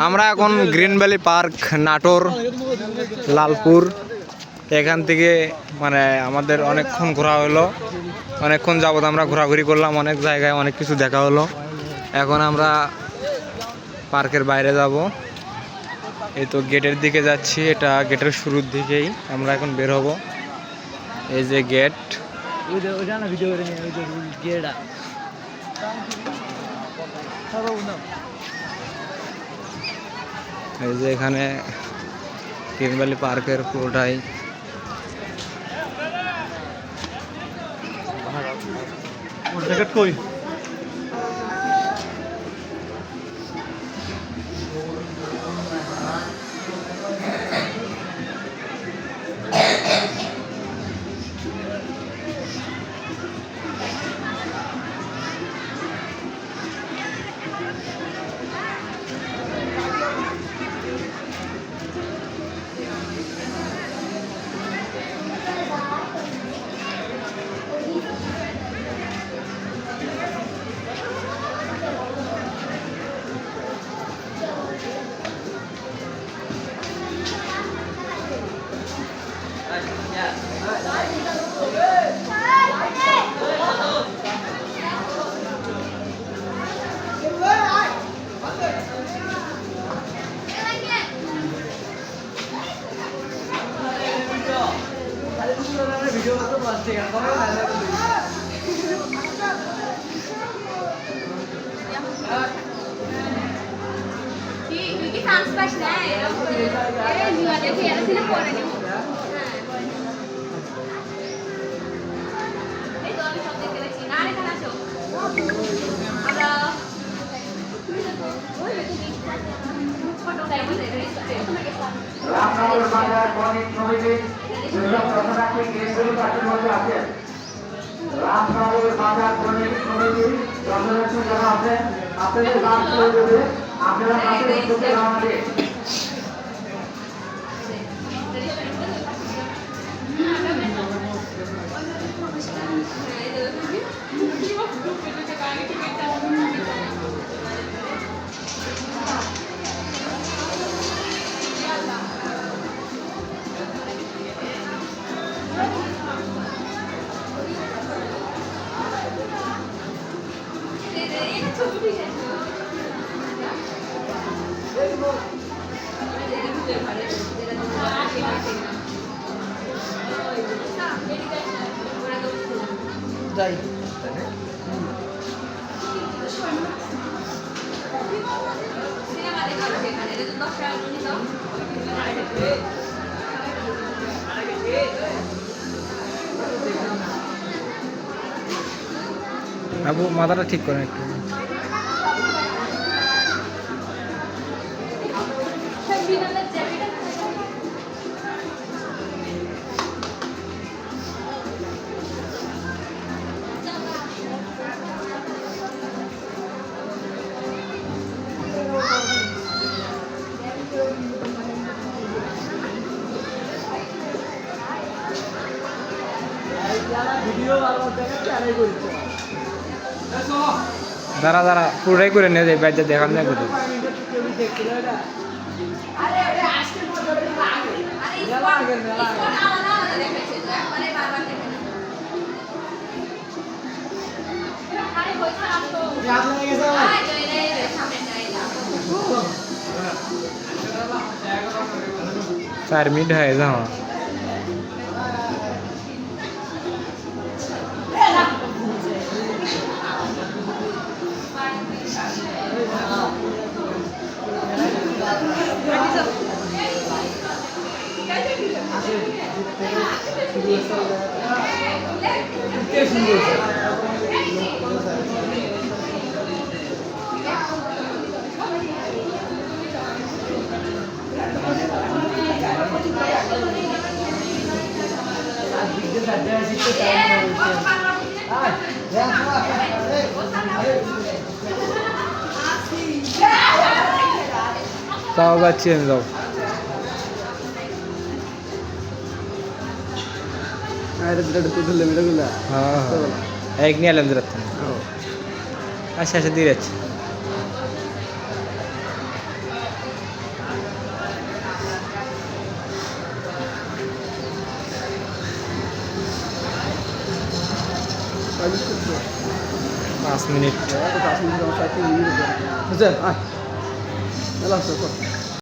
আমরা এখন green valley park, Natore, Lalpur, এখান থেকে মানে আমাদের অনেকক্ষণ ঘোরা হলো, অনেকক্ষণ যাবত আমরা ঘোরাঘুরি করলাম, অনেক জায়গায় অনেক কিছু দেখা হলো। এখন আমরা পার্কের বাইরে যাব, এই তো গেটের দিকে যাচ্ছি, এটা গেটের শুরুর দিকেই আমরা এখন বের হব। এই যে গেট, এই যে এখানে গ্রিন ভ্যালি পার্কের পুরোটাই কই রামনগর বাজার বণিক সমিতি দর্শনার্থী যারা আছেন আপনাদের কাজ করে দেবে, আপনারা কাছে ঢুকে দাঁড়াবে। যাই আবু মাথাটা ঠিক করেন একটু। দাঁড়া দাঁড়া পুরোটাই করে নিয়ে যায় ব্যাচটা দেখার না কোথাও। चार मिनट है जहाँ তাও যাচ্ছি আমি যাও एक नहीं अलग अच्छा अच्छा धीरे अच्छा 5 মিনিট। বুঝছেন?